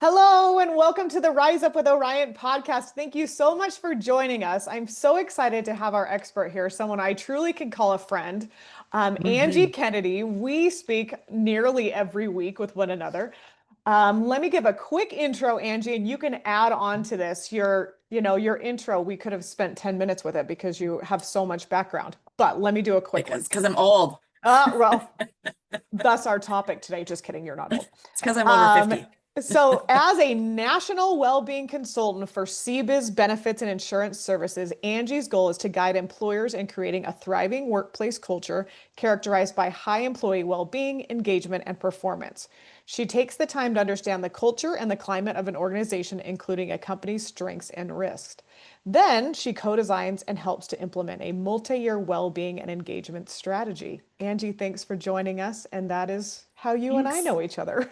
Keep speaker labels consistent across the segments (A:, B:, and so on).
A: Hello and welcome to the Rise Up with Orion podcast. Thank you so much for joining us. I'm so excited to have our expert here, someone I truly can call a friend, Angie
B: Mhm.
A: Kennedy. We speak nearly every week with one another. Let me give a quick intro, Angie, and you can add on to this. Your intro, we could have spent 10 minutes with it because you have so much background, but let me do a quick one.
B: Because I'm old.
A: Well, thus our topic today. Just kidding, you're not old.
B: It's because I'm over
A: Um,
B: 50.
A: so, as a national well-being consultant for CBIZ Benefits and Insurance Services, Angie's goal is to guide employers in creating a thriving workplace culture characterized by high employee well-being, engagement, and performance. She takes the time to understand the culture and the climate of an organization, including a company's strengths and risks. Then she co-designs and helps to implement a multi-year well-being and engagement strategy. Angie, thanks for joining us, and that is how you and I
B: Thanks.
A: know each other.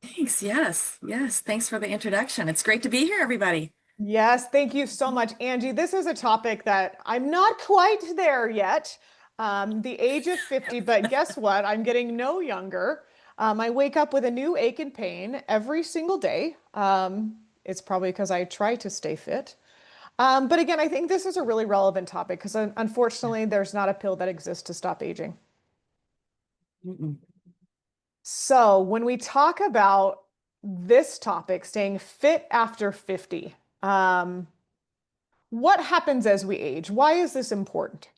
B: Thanks. Yes. Yes. Thanks for the introduction. It's great to be here, everybody.
A: Yes, thank you so much, Angie. This is a topic that I'm not quite there yet, the age of 50, but guess what? I'm getting no younger. I wake up with a new ache and pain every single day. It's probably because I try to stay fit. But again, I think this is a really relevant topic because unfortunately, there's not a pill that exists to stop aging.
B: Mm-mm.
A: So when we talk about this topic, staying fit after 50, um, what happens as we age? Why is this important?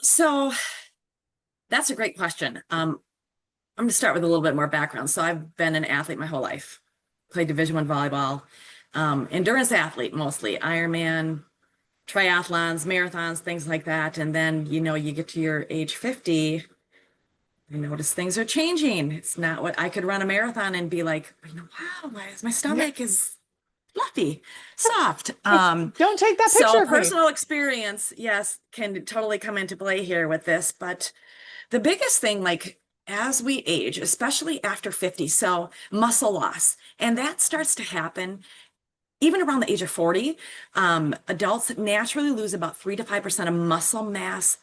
B: So that's a great question. I'm going to start with a little bit more background. So I've been an athlete my whole life, played Division I volleyball, endurance athlete mostly, Ironman, triathlons, marathons, things like that. And then, you get to your age 50. I notice things are changing. It's not what I could run a marathon and be like, wow, my
A: Yeah.
B: stomach is fluffy, soft.
A: Don't take that picture
B: So
A: of me.
B: personal experience, yes, can totally come into play here with this. But the biggest thing, like as we age, especially after 50, so muscle loss, and that starts to happen even around the age of 40. Adults naturally lose about 3 to 5% of muscle mass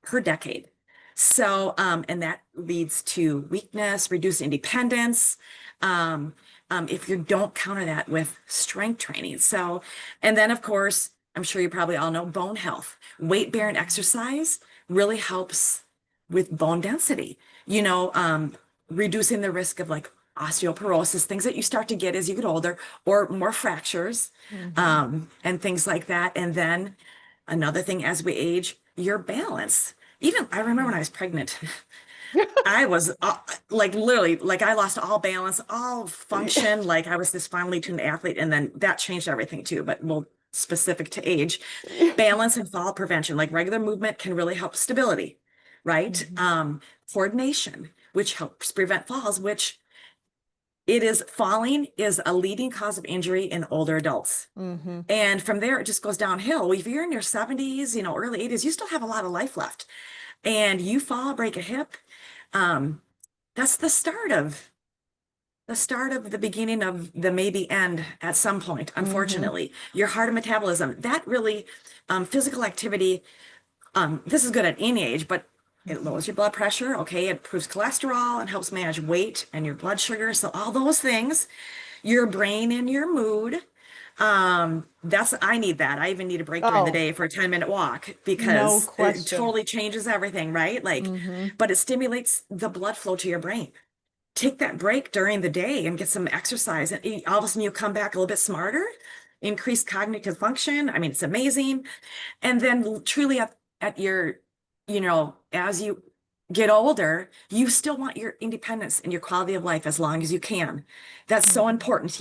B: per decade. So, and that leads to weakness, reduced independence. Um, if you don't counter that with strength training. So, and then of course, I'm sure you probably all know bone health. Weight-bearing exercise really helps with bone density, reducing the risk of like osteoporosis, things that you start to get as you get older, or more fractures,
A: Mhm.
B: and things like that. And then another thing as we age, your balance. Even I remember when I was pregnant, I was like literally like I lost all balance, all function. Like I was this finely tuned athlete, and then that changed everything too. But well, specific to age, balance and fall prevention, like regular movement can really help stability, right?
A: Mhm.
B: Coordination, which helps prevent falls, which it is falling is a leading cause of injury in older adults.
A: Mhm.
B: And from there, it just goes downhill. If you're in your 70s, early 80s, you still have a lot of life left. And you fall, break a hip, um, that's the start of the beginning of the maybe end at some point,
A: Mhm.
B: unfortunately. Your heart and metabolism, that really, physical activity, this is good at any age, but it
A: Mhm.
B: lowers your blood pressure, okay? It improves cholesterol and helps manage weight and your blood sugar. So all those things, your brain and your mood. I need that. I even need a break during the
A: Oh,
B: day for a 10-minute walk
A: no
B: because it
A: question.
B: totally changes everything, right? Like,
A: Mhm.
B: but it stimulates the blood flow to your brain. Take that break during the day and get some exercise, and all of a sudden you come back a little bit smarter, increased cognitive function. I mean, it's amazing. And then truly at your, as you get older, you still want your independence and your quality of life as long as you can. That's so
A: Mhm.
B: important.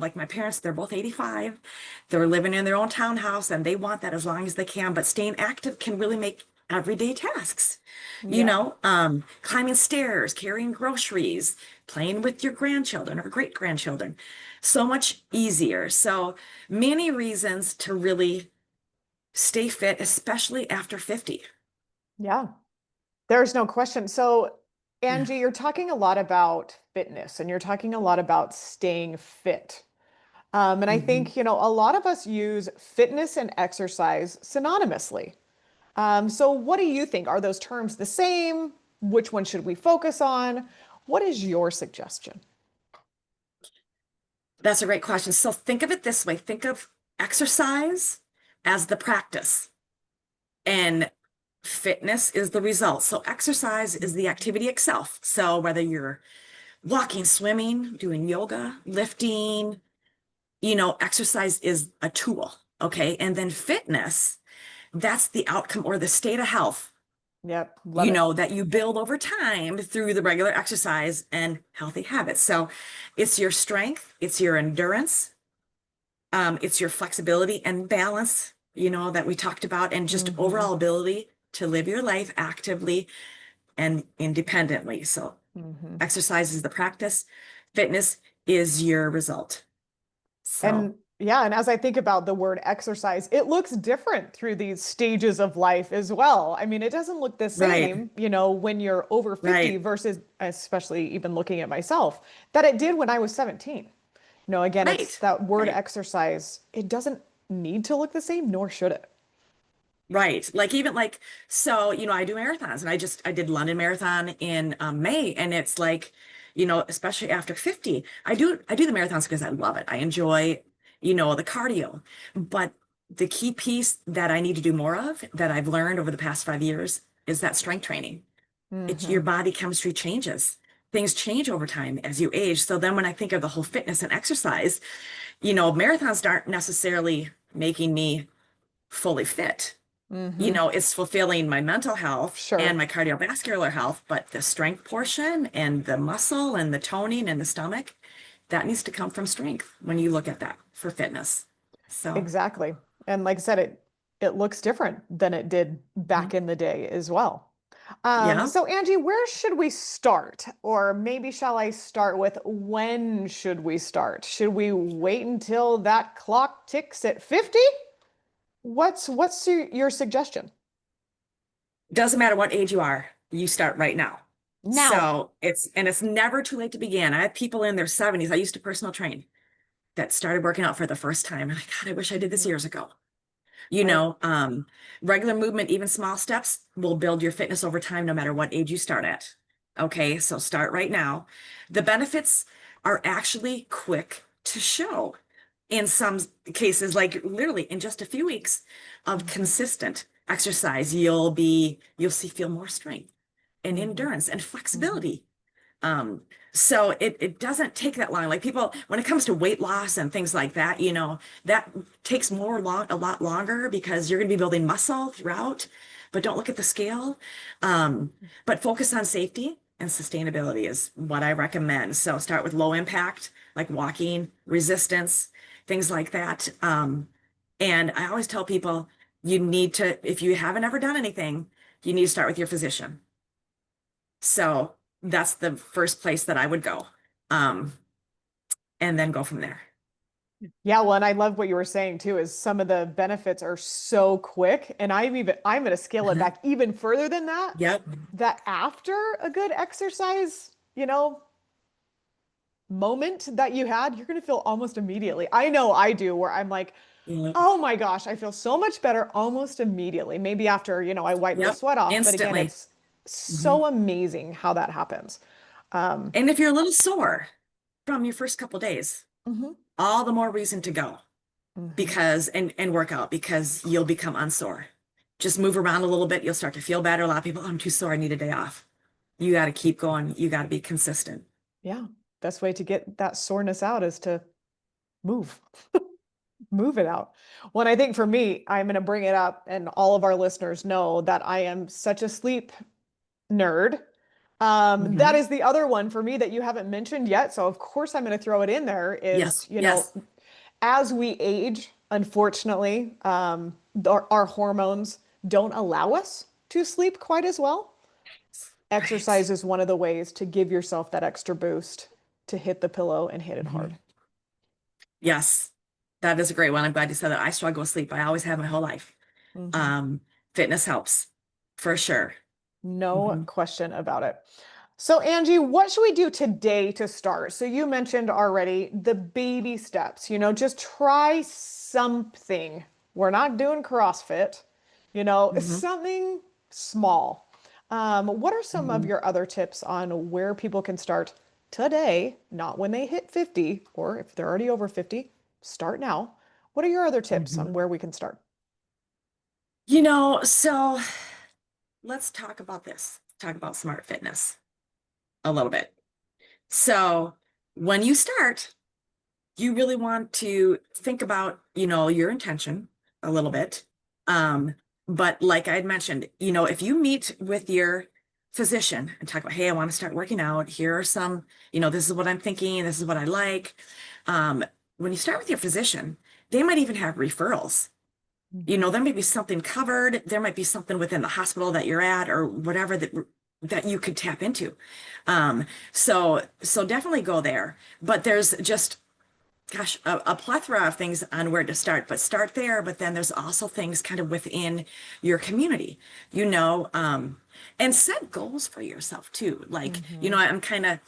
B: Like my parents, they're both 85. They're living in their own townhouse and they want that as long as they can. But staying active can really make everyday tasks,
A: Yeah.
B: climbing stairs, carrying groceries, playing with your grandchildren or great grandchildren, so much easier. So many reasons to really stay fit, especially after 50.
A: Yeah. There's no question. So,
B: Yeah.
A: Angie, you're talking a lot about fitness and you're talking a lot about staying fit. And I
B: Mhm.
A: think, a lot of us use fitness and exercise synonymously. So what do you think? Are those terms the same? Which one should we focus on? What is your suggestion?
B: That's a great question. So think of it this way. Think of exercise as the practice and fitness is the result. So exercise is the activity itself. So whether you're walking, swimming, doing yoga, lifting, exercise is a tool. Okay. And then fitness, that's the outcome or the state of health,
A: Yep, love it.
B: that you build over time through the regular exercise and healthy habits. So it's your strength, it's your endurance, it's your flexibility and balance, that we talked about, and just
A: Hmm.
B: overall ability to live your life actively and independently. So
A: Hmm.
B: exercise is the practice, fitness is your result. So,
A: And yeah, and as I think about the word exercise, it looks different through these stages of life as well. I mean, it doesn't look the
B: right,
A: same, when you're over 50
B: right,
A: versus, especially even looking at myself, that it did when I was 17. Again, it's
B: right,
A: that word
B: right,
A: exercise. It doesn't need to look the same, nor should it.
B: right. Like even like, so, I do marathons and I did London Marathon in May and it's like, especially after 50, I do the marathons because I love it. I enjoy, the cardio, but the key piece that I need to do more of that I've learned over the past 5 years is that strength training. It's your
A: Hmm.
B: body chemistry changes. Things change over time as you age. So then when I think of the whole fitness and exercise, marathons aren't necessarily making me fully fit.
A: Hmm.
B: It's fulfilling my mental health and
A: Sure.
B: my cardiovascular health, but the strength portion and the muscle and the toning and the stomach, that needs to come from strength when you look at that for fitness. So,
A: Exactly. And like I said, it looks different than it did back
B: mhm.
A: in the day as well.
B: Yeah,
A: So Angie, where should we start? Or maybe shall I start with when should we start? Should we wait until that clock ticks at 50? What's your suggestion?
B: doesn't matter what age you are, you start right now.
A: Now.
B: So it's never too late to begin. I have people in their 70s. I used to personal train that started working out for the first time. And God, I wish I did this
A: Mhm.
B: years ago.
A: Right.
B: Regular movement, even small steps will build your fitness over time, no matter what age you start at. Okay, so start right now. The benefits are actually quick to show. In some cases, like literally in just a few weeks of
A: Hmm.
B: consistent exercise, feel more strength and
A: Hmm.
B: endurance and
A: Hmm.
B: flexibility. Um, so it doesn't take that long. Like people, when it comes to weight loss and things like that, that takes a lot longer because you're going to be building muscle throughout, but don't look at the scale. But focus on safety and sustainability is what I recommend. So start with low impact, like walking, resistance, things like that. And I always tell people if you haven't ever done anything, you need to start with your physician. So that's the first place that I would go. Um, and then go from there.
A: Yeah, well, and I love what you were saying too, is some of the benefits are so quick. And I'm gonna scale it
B: Uh-huh.
A: back even further than that,
B: Yep.
A: that after a good exercise, moment that you had, you're gonna feel almost immediately. I know I do, where I'm like,
B: Yep.
A: oh my gosh, I feel so much better almost immediately. Maybe after, I wipe the
B: Yep.
A: sweat off, but again,
B: Instantly.
A: it's
B: Mhm.
A: so amazing how that happens. Um,
B: And if you're a little sore from your first couple days,
A: mhm,
B: all the more reason to go
A: mhm.
B: because and work out because you'll become unsore. Just move around a little bit, you'll start to feel better. A lot of people, "Oh, I'm too sore, I need a day off." You got to keep going. You got to be consistent.
A: Yeah, best way to get that soreness out is to move. Move it out. Well, and I think for me, I'm going to bring it up, and all of our listeners know that I am such a sleep nerd. That
B: Hmm.
A: is the other one for me that you haven't mentioned yet. So, of course, I'm going to throw it in there is,
B: Yes. Yes.
A: as we age, unfortunately, our hormones don't allow us to sleep quite as well.
B: Right.
A: Exercise is one of the ways to give yourself that extra boost to hit the pillow and hit it hard.
B: Mhm. Yes. That is a great one. I'm glad you said that. I struggle with sleep. I always have my whole life.
A: Mhm.
B: Um, Fitness helps for sure.
A: No
B: Hmm.
A: question about it. So, Angie, what should we do today to start? So, you mentioned already the baby steps, just try something. We're not doing CrossFit,
B: Hmm.
A: something small. What are some of
B: Hmm.
A: your other tips on where people can start today, not when they hit 50, or if they're already over 50, start now. What are your other tips
B: Mhm.
A: on where we can start?
B: So let's talk about this. Talk about smart fitness a little bit. So when you start, you really want to think about, your intention a little bit. Um, but like I had mentioned, if you meet with your physician and talk about, hey, I want to start working out. Here are some, this is what I'm thinking. This is what I like. Um, when you start with your physician, they might even have referrals.
A: Mhm.
B: There may be something covered. There might be something within the hospital that you're at or whatever that you could tap into. So definitely go there. But there's just, gosh, a plethora of things on where to start. But start there. But then there's also things kind of within your community, and set goals for yourself too. Like,
A: Mhm.
B: I'm kind of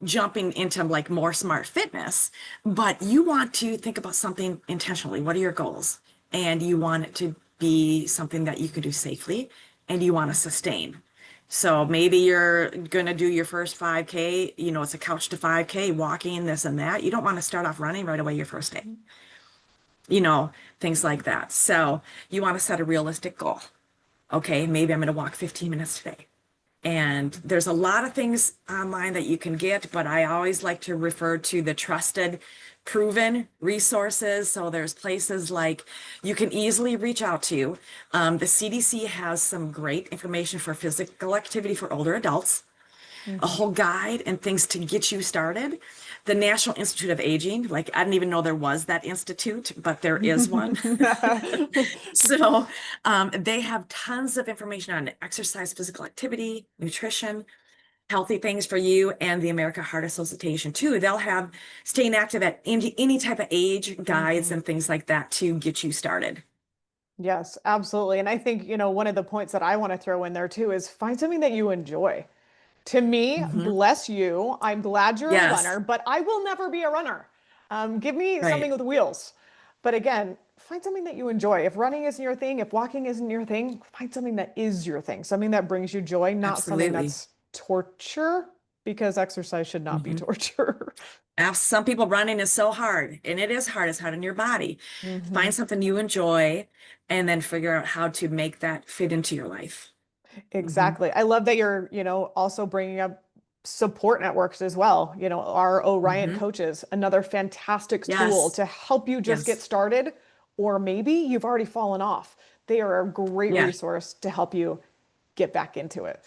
B: jumping into like more smart fitness, but you want to think about something intentionally. What are your goals? And you want it to be something that you can do safely and you want to sustain. So maybe you're going to do your first 5K, it's a couch to 5K, walking, this and that. You don't want to start off running right away your first day, you know, things like that. So you want to set a realistic goal. Okay, maybe I'm going to walk 15 minutes today. And there's a lot of things online that you can get, but I always like to refer to the trusted, proven resources. So there's places like you can easily reach out to. The CDC has some great information for physical activity for older adults, a
A: Mhm.
B: whole guide and things to get you started. The National Institute of Aging, like I didn't even know there was that institute, but there is one. So they have tons of information on exercise, physical activity, nutrition, healthy things for you, and the American Heart Association too. They'll have staying active at any type of age guides
A: Mhm.
B: and things like that to get you started.
A: Yes, absolutely. And I think, one of the points that I want to throw in there too is find something that you enjoy. To me,
B: Hmm.
A: bless you, I'm glad you're a
B: Yes,
A: runner, but I will never be a runner. Give me something
B: right.
A: with wheels. But again, find something that you enjoy. If running isn't your thing, if walking isn't your thing, find something that is your thing, something that brings you joy, not something
B: Absolutely.
A: that's torture, because exercise should not be
B: Hmm.
A: torture.
B: Some people running is so hard, and it is hard. It's hard on your body.
A: Hmm.
B: Find something you enjoy, and then figure out how to make that fit into your life. Hmm.
A: Exactly. I love that you're, also bringing up support networks as well. Our Orion
B: Hmm.
A: coaches, another fantastic tool
B: Yes.
A: to help you just get
B: Yes.
A: started, or maybe you've already fallen off. They are a great
B: Yeah.
A: resource to help you get back into it.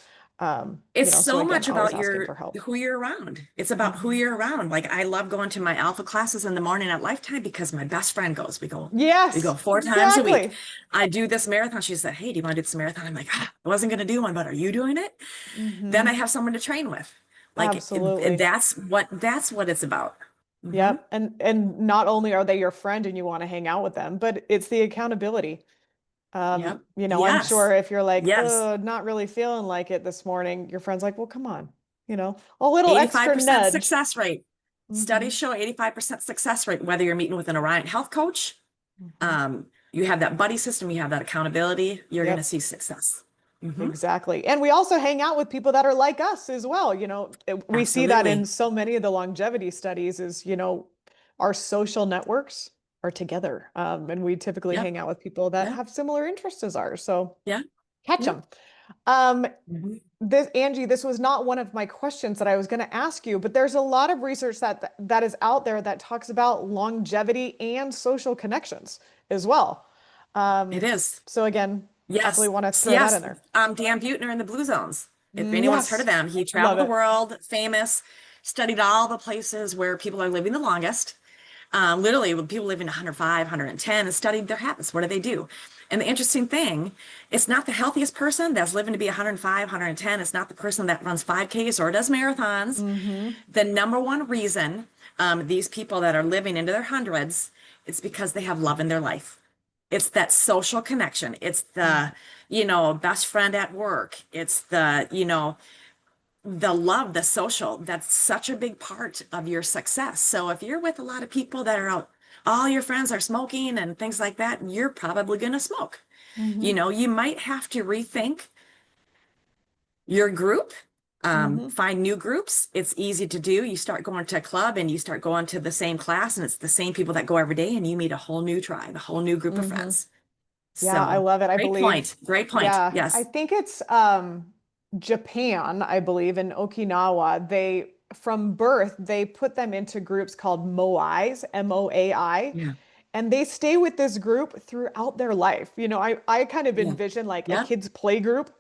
B: It's
A: So
B: so
A: again,
B: much
A: always
B: about
A: asking for
B: your
A: help.
B: who you're around. It's about who
A: Mhm.
B: you're around. Like I love going to my alpha classes in the morning at Lifetime because my best friend goes. We go
A: Yes,
B: 4 times a week.
A: exactly.
B: I do this marathon. She said, "Hey, do you want to do this marathon?" I'm like, I wasn't going to do one, but are you doing it? Then I
A: Hmm.
B: have someone to train with. Like
A: Absolutely.
B: that's what it's about. Hmm.
A: Yep. And not only are they your friend and you want to hang out with them, but it's the accountability.
B: Yep.
A: I'm sure
B: Yes.
A: if you're like,
B: Yes.
A: not really feeling like it this morning, your friend's like, well, come on, a little extra
B: 85%
A: nudge.
B: success rate.
A: Hmm.
B: Studies show 85% success rate, whether you're meeting with an Orion health coach,
A: Hmm.
B: you have that buddy system, you have that accountability, you're going to
A: Yep,
B: see success. Hmm.
A: exactly. And we also hang out with people that are like us as well. We see that in
B: Absolutely.
A: so many of the longevity studies is, our social networks are together. And we typically
B: Yep.
A: hang out with people that
B: Yep.
A: have similar interests as ours. So
B: Yeah.
A: catch
B: Yep.
A: them. Um,
B: Hmm.
A: Angie, this was not one of my questions that I was going to ask you, but there's a lot of research that is out there that talks about longevity and social connections as well.
B: It
A: Um,
B: is.
A: so again, definitely
B: Yes.
A: want to throw that
B: Yes.
A: in there.
B: Dan Buettner in the Blue Zones. If anyone's heard of
A: Yes,
B: them, he
A: love
B: traveled the
A: it.
B: world, famous, studied all the places where people are living the longest. Literally, when people living 105, 110, and studied their habits. What do they do? And the interesting thing, it's not the healthiest person that's living to be 105, 110. It's not the person that runs 5Ks or does marathons.
A: Hmm.
B: The number one reason these people that are living into their hundreds, it's because they have love in their life. It's that social connection. It's the, best friend at work. It's the love, the social. That's such a big part of your success. So if you're with a lot of people that are out, all your friends are smoking and things like that, you're probably going to smoke.
A: Hmm.
B: You might have to rethink your group.
A: Hmm.
B: Find new groups. It's easy to do. You start going to a club and you start going to the same class, and it's the same people that go every day, and you meet a whole new tribe, a whole new group of
A: Hmm.
B: friends.
A: Yeah, I
B: So
A: love it. I
B: great
A: believe,
B: point. Great point.
A: yeah, I
B: Yes.
A: think it's Japan, I believe, in Okinawa. They from birth, they put them into groups called moais, MOAI,
B: Yeah.
A: and they stay with this group throughout their life. I kind of
B: Yeah.
A: envision like a
B: Yeah.
A: kids play group,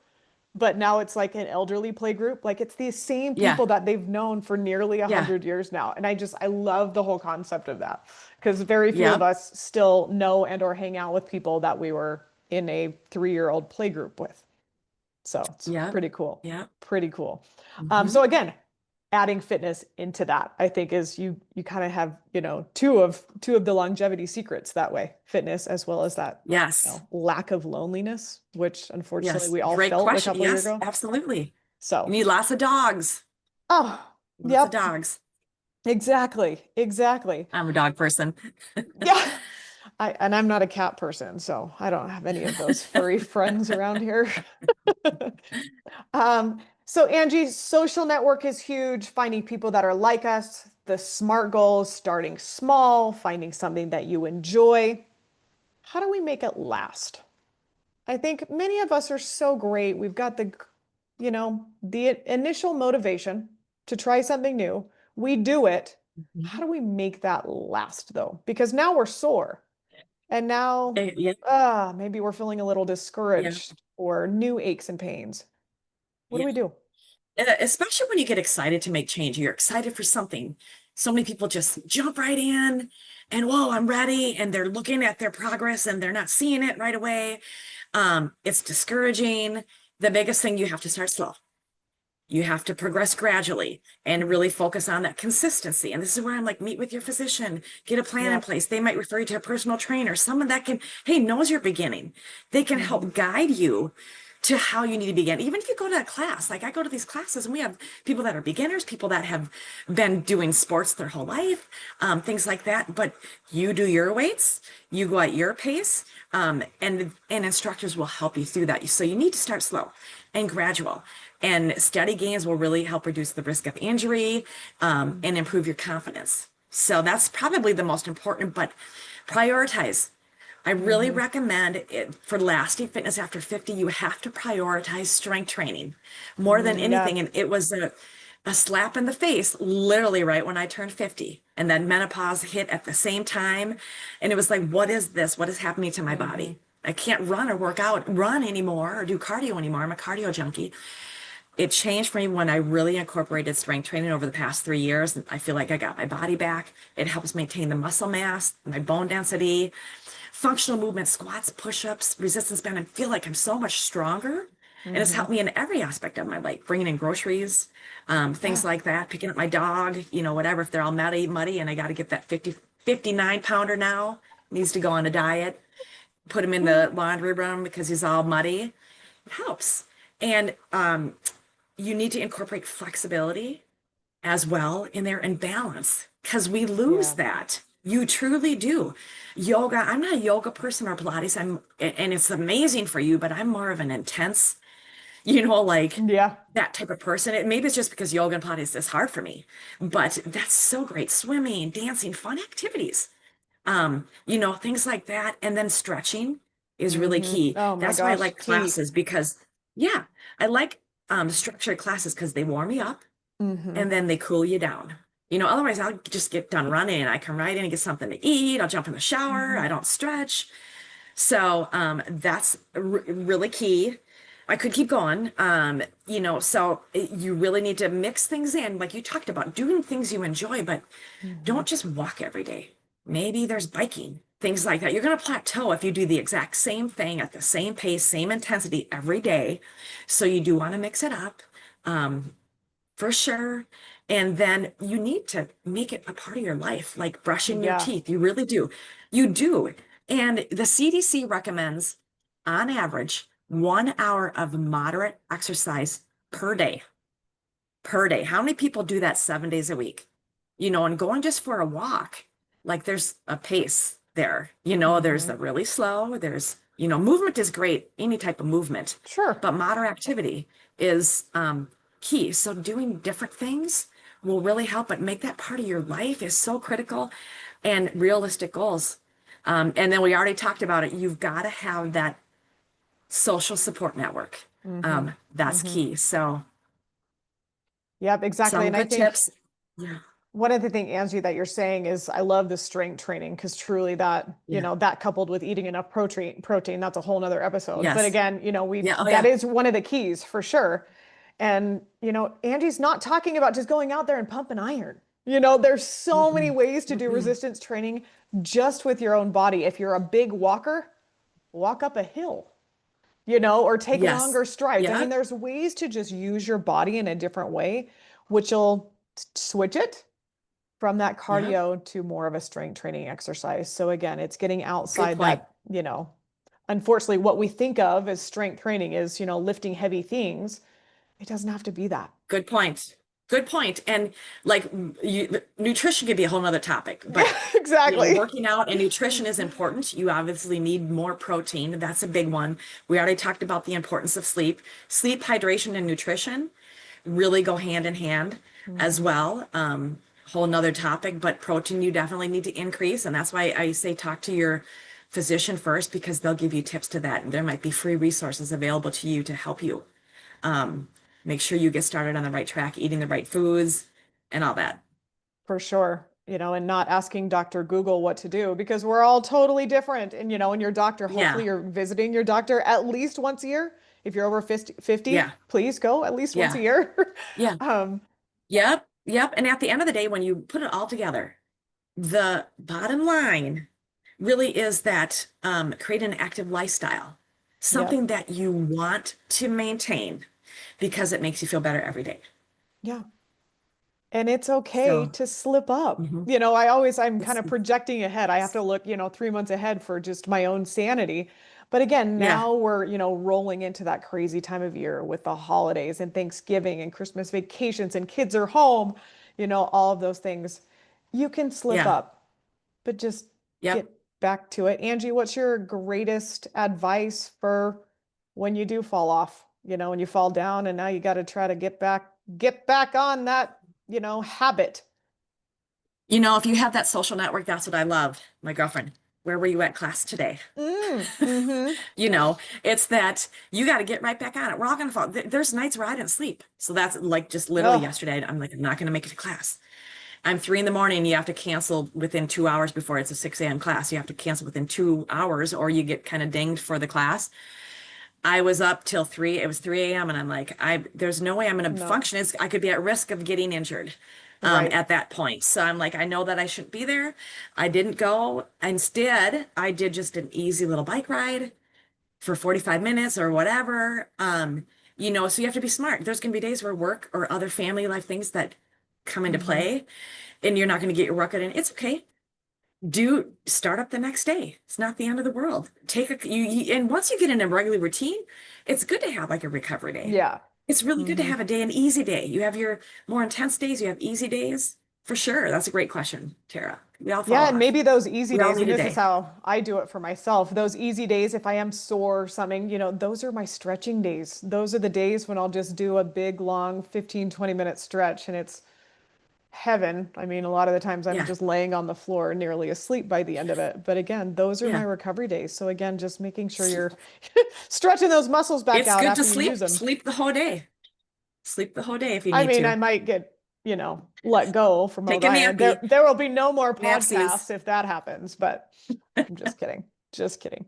A: but now it's like an elderly play group. Like it's these same
B: Yeah.
A: people that they've known for nearly a
B: Yeah.
A: hundred years now. And I love the whole concept of that because very few of
B: Yeah.
A: us still know and or hang out with people that we were in a 3-year-old play group with. So it's
B: Yeah.
A: pretty cool.
B: Yeah.
A: Pretty cool.
B: Hmm.
A: So again, adding fitness into that, I think is you kind of have, two of the longevity secrets that way, fitness as well as that,
B: Yes.
A: lack of loneliness, which unfortunately
B: Yes.
A: we all
B: Great
A: felt a
B: question.
A: couple of years
B: Yes,
A: ago.
B: absolutely. You
A: So,
B: need lots of dogs.
A: oh,
B: Lots of
A: yep,
B: dogs.
A: exactly, exactly.
B: I'm a dog person.
A: Yeah. I'm not a cat person, so I don't have any of those furry friends around here. So Angie, social network is huge, finding people that are like us, the SMART goals, starting small, finding something that you enjoy. How do we make it last? I think many of us are so great. We've got the initial motivation to try something new. We do it. How
B: Mhm.
A: do we make that last though? Because now we're sore and now
B: Yeah.
A: maybe we're feeling a little
B: Yeah.
A: discouraged or new aches and pains. What do
B: Yeah.
A: we do?
B: Especially when you get excited to make change, you're excited for something. So many people just jump right in and whoa, I'm ready. And they're looking at their progress and they're not seeing it right away. It's discouraging. The biggest thing, you have to start slow. You have to progress gradually and really focus on that consistency. And this is where I'm like, meet with your physician, get a plan in
A: Yep.
B: place. They might refer you to a personal trainer, someone that can, hey, knows your beginning. They can
A: Hmm.
B: help guide you to how you need to begin. Even if you go to a class, like I go to these classes and we have people that are beginners, people that have been doing sports their whole life, things like that. But you do your weights, you go at your pace, and instructors will help you through that. So you need to start slow and gradual. And steady gains will really help reduce the risk of injury, and improve your confidence. So that's probably the most important, but prioritize. I really
A: Hmm.
B: recommend it for lasting fitness after 50. You have to prioritize strength training more than
A: Yeah.
B: anything. And it was a slap in the face, literally right when I turned 50. And then menopause hit at the same time. And it was like, what is this? What is happening to my
A: Hmm.
B: body? I can't run or run anymore or do cardio anymore. I'm a cardio junkie. It changed for me when I really incorporated strength training over the past 3 years. I feel like I got my body back. It helps maintain the muscle mass, my bone density, functional movement, squats, push-ups, resistance band. I feel like I'm so much stronger. And it's
A: Hmm.
B: helped me in every aspect of my life, bringing in groceries, things
A: Yeah.
B: like that, picking up my dog, whatever, if they're all muddy, and I got to get that 59 pounder now, needs to go on a diet, put him in the laundry room because he's all muddy. It helps. And you need to incorporate flexibility as well in there and balance because we lose
A: Yeah.
B: that. You truly do. Yoga, I'm not a yoga person or Pilates. And it's amazing for you, but I'm more of an intense, like
A: Yeah.
B: that type of person. Maybe it's just because yoga and Pilates is hard for me, but that's so great. Swimming, dancing, fun activities, things like that. And then stretching is really
A: Hmm.
B: key.
A: Oh my
B: That's why I
A: gosh.
B: like
A: Key.
B: classes because, yeah, I like structured classes because they warm you up
A: Hmm.
B: and then they cool you down. Otherwise I'll just get done running and I come right in and get something to eat. I'll jump in the shower.
A: Hmm.
B: I don't stretch. So that's really key. I could keep going. You really need to mix things in, like you talked about, doing things you enjoy, but
A: Hmm.
B: don't just walk every day. Maybe there's biking, things like that. You're going to plateau if you do the exact same thing at the same pace, same intensity every day. So you do want to mix it up. Um, for sure. And then you need to make it a part of your life, like brushing your
A: Yeah.
B: teeth. You really do. You do. And the CDC recommends, on average, 1 hour of moderate exercise per day. Per day. How many people do that 7 days a week? And going just for a walk, like there's a pace there. There's
A: Hmm.
B: the really slow, movement is great, any type of movement,
A: Sure.
B: but moderate activity is key. So doing different things will really help, but make that part of your life is so critical, and realistic goals. And then we already talked about it. You've got to have that social support network.
A: Mm-hmm.
B: That's
A: Mm-hmm.
B: key. So
A: Yep, exactly.
B: some
A: And I
B: good
A: think
B: tips. Yeah.
A: one of the things, Angie, that you're saying is I love the strength training because truly that,
B: Yeah.
A: that coupled with eating enough protein, that's a whole nother episode. But
B: Yes.
A: again,
B: Yeah. Oh,
A: that
B: yeah.
A: is one of the keys for sure. And, Angie's not talking about just going out there and pumping iron. There's so many
B: Mm-mm.
A: ways to do
B: Mm-mm.
A: resistance training just with your own body. If you're a big walker, walk up a hill, or take
B: Yes.
A: longer strides. I
B: Yeah.
A: mean, there's ways to just use your body in a different way, which will switch it from that
B: Yeah.
A: cardio to more of a strength training exercise. So again, it's getting
B: Good
A: outside
B: point.
A: that, unfortunately, what we think of as strength training is, lifting heavy things. It doesn't have to be that.
B: Good point. Good point. And like nutrition could be a whole nother topic, but
A: Exactly.
B: working out and nutrition is important. You obviously need more protein. That's a big one. We already talked about the importance of sleep. Sleep, hydration, and nutrition really go hand in hand as
A: Mhm.
B: well. Whole nother topic, but protein you definitely need to increase. And that's why I say talk to your physician first, because they'll give you tips to that. And there might be free resources available to you to help you. Um, Make sure you get started on the right track, eating the right foods and all that.
A: For sure. And not asking Dr. Google what to do because we're all totally different. And your doctor, hopefully
B: Yeah.
A: you're visiting your doctor at least once a year. If you're over 50,
B: Yeah.
A: please go at least once a
B: Yeah.
A: year.
B: Yeah.
A: Um,
B: Yep. Yep. And at the end of the day, when you put it all together, the bottom line really is that create an active lifestyle,
A: yep.
B: something that you want to maintain because it makes you feel better every day.
A: Yeah. And it's okay
B: So
A: to slip up.
B: mhm.
A: I'm kind
B: It's,
A: of projecting ahead. I have to look, 3 months ahead for just my own sanity. But again,
B: yeah,
A: now we're, rolling into that crazy time of year with the holidays and Thanksgiving and Christmas vacations and kids are home, all of those things. You can slip
B: yeah,
A: up, but just
B: yep.
A: get back to it. Angie, what's your greatest advice for when you do fall off, when you fall down and now you got to try to get back on that habit.
B: If you have that social network, that's what I love. My girlfriend, where were you at class today?
A: Mm-hmm.
B: It's that you got to get right back on it. We're all going to fall. There's nights where I didn't sleep. So that's like just literally
A: Oh,
B: yesterday. I'm like, I'm not going to make it to class. I'm 3 in the morning. You have to cancel within 2 hours before it's a 6 a.m. class. You have to cancel within 2 hours or you get kind of dinged for the class. I was up till 3. It was 3 a.m. and I'm like, there's no way I'm going to
A: no.
B: function. I could be at risk of getting injured
A: Right.
B: at that point. So I'm like, I know that I shouldn't be there. I didn't go. Instead, I did just an easy little bike ride for 45 minutes or whatever. So you have to be smart. There's going to be days where work or other family life things that come into
A: Hmm.
B: play and you're not going to get your workout in. It's okay. Do start up the next day. It's not the end of the world. And once you get in a regular routine, it's good to have like a recovery day.
A: Yeah.
B: It's really good to
A: Hmm.
B: have a day, an easy day. You have your more intense days, you have easy days. For sure. That's a great question, Tara. We all fall
A: Yeah, and
B: off.
A: maybe those easy
B: We all
A: days, and
B: need a
A: this is
B: day.
A: how I do it for myself. Those easy days, if I am sore or something, those are my stretching days. Those are the days when I'll just do a big, long 15, 20-minute stretch, and it's heaven. I mean, a lot of the times I'm
B: Yeah.
A: just laying on the floor, nearly asleep by the end of it. But again, those are my
B: Yeah.
A: recovery days. So again, just making sure
B: S-
A: you're stretching those muscles back
B: It's
A: out
B: good to
A: after you use
B: sleep.
A: them.
B: Sleep the whole day. Sleep the whole day if you
A: I
B: need
A: mean, I
B: to.
A: might get, let go from
B: Take a
A: Orion. There,
B: nappy.
A: there will be no more
B: Napsies.
A: podcasts if that happens, but I'm just kidding. Just kidding.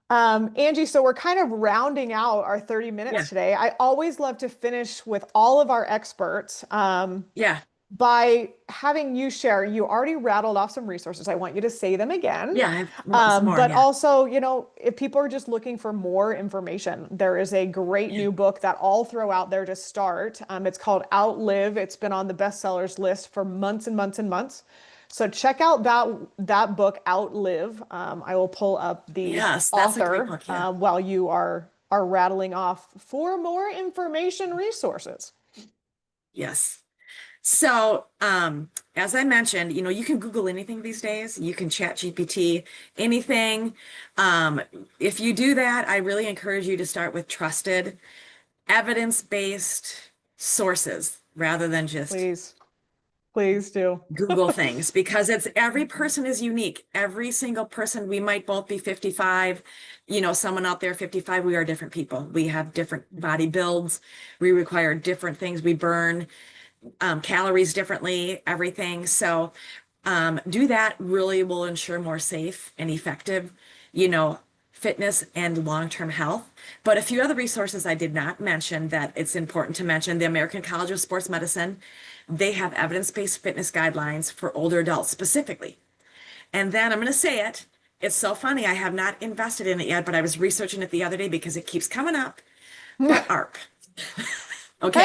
A: Angie, so we're kind of rounding out our 30
B: Yeah.
A: minutes today. I always love to finish with all of our experts.
B: Yeah.
A: By having you share, you already rattled off some resources. I want you to say them again.
B: Yeah. I have some more.
A: But
B: Yeah.
A: also, if people are just looking for more information, there is a great
B: Yeah.
A: new book that I'll throw out there to start. It's called Outlive. It's been on the bestsellers list for months and months and months. So check out that book, Outlive. I will pull up the
B: Yes. That's a great
A: author
B: book. Yeah.
A: while you are rattling off for more information resources.
B: Yes. So, as I mentioned, you can Google anything these days. You can chat GPT anything. Um, if you do that, I really encourage you to start with trusted, evidence-based sources rather than just
A: Please, please do.
B: Google things, because it's every person is unique. Every single person, we might both be 55, someone out there 55, we are different people. We have different body builds. We require different things. We burn calories differently, everything. So do that really will ensure more safe and effective, fitness and long-term health. But a few other resources I did not mention that it's important to mention: the American College of Sports Medicine. They have evidence-based fitness guidelines for older adults specifically. And then I'm going to say it. It's so funny. I have not invested in it yet, but I was researching it the other day because it keeps coming up. But ARP. Okay.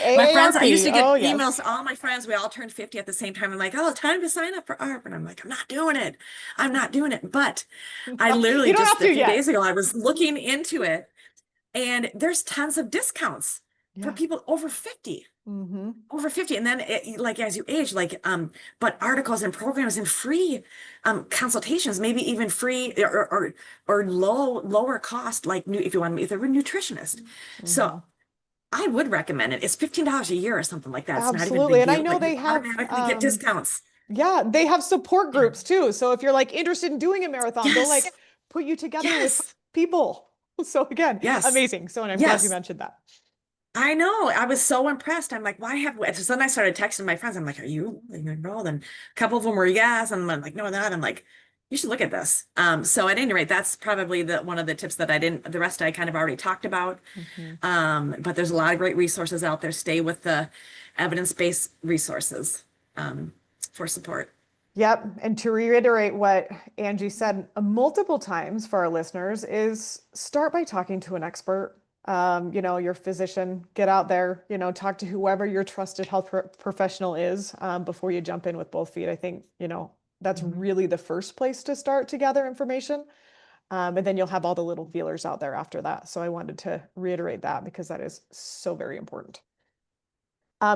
A: Hey,
B: My friends, I used to
A: AARP.
B: get
A: Oh,
B: emails
A: yes.
B: to all my friends. We all turned 50 at the same time. I'm like, oh, time to sign up for ARP. And I'm like, I'm not doing it. I'm not doing it. But I literally
A: You don't have
B: just a
A: to
B: few
A: yet.
B: days ago, I was looking into it, and there's tons of discounts for
A: Yeah.
B: people over 50.
A: Mm-hmm.
B: Over 50. And then like as you age, but articles and programs and free consultations, maybe even free or lower cost, like if you want to meet with a nutritionist.
A: Mm-hmm.
B: So I would recommend it. It's $15 a year or something like that. It's not even a
A: Absolutely.
B: big
A: And I
B: deal,
A: know
B: but you
A: they have,
B: automatically get discounts.
A: yeah, they have support groups too. So if you're like interested in doing a marathon, they'll
B: Yes,
A: like put you together with
B: yes,
A: people. So again,
B: yes,
A: amazing. So, and I'm glad you
B: yes.
A: mentioned that.
B: I know. I was so impressed. I'm like, why have we? So then I started texting my friends. I'm like, are you enrolled? And a couple of them were yes. And I'm like, no, they're not. I'm like, you should look at this. So at any rate, that's probably the one of the tips that I didn't, the rest I kind of already talked about.
A: Mhm.
B: But there's a lot of great resources out there. Stay with the evidence-based resources for support.
A: Yep. And to reiterate what Angie said multiple times for our listeners is start by talking to an expert. Your physician, get out there, talk to whoever your trusted health professional is before you jump in with both feet. I think, that's
B: Mhm.
A: really the first place to start to gather information. And then you'll have all the little feelers out there after that. So I wanted to reiterate that because that is so very important.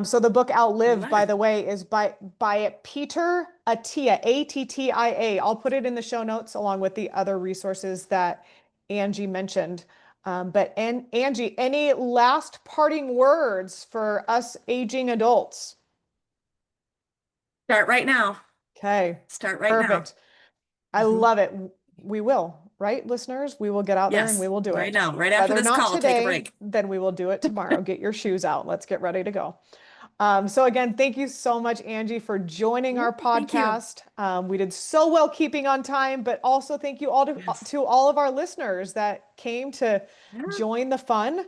A: So the book
B: I
A: Outlive,
B: love
A: by
B: it.
A: the way, is by Peter Attia, Attia. I'll put it in the show notes along with the other resources that Angie mentioned. But Angie, any last parting words for us aging adults?
B: Start right now.
A: Okay,
B: Start right now.
A: perfect. I
B: Mhm.
A: love it. We will, right, listeners? We will get out there and we
B: Yes,
A: will do
B: right
A: it.
B: now. Right after
A: Whether
B: this
A: not
B: call, take a
A: today,
B: break.
A: then we will do it tomorrow. Get your shoes out. Let's get ready to go. So again, thank you so much, Angie, for joining our
B: Thank you.
A: podcast. We did so well keeping on time, but also thank you all
B: Yes.
A: to all of our listeners that came to
B: Yeah.
A: join the fun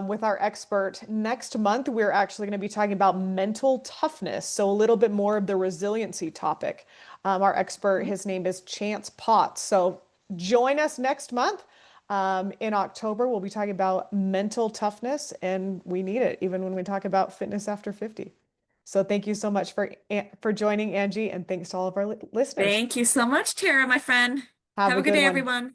A: with our expert. Next month, we're actually going to be talking about mental toughness, so a little bit more of the resiliency topic. Our expert, his name is Chance Potts. So join us next month. In October, we'll be talking about mental toughness, and we need it even when we talk about fitness after 50. So thank you so much for joining, Angie, and thanks to all of our listeners.
B: Thank you so much, Tara, my friend.
A: Have
B: Have
A: a
B: a good
A: good
B: day,
A: one.
B: everyone.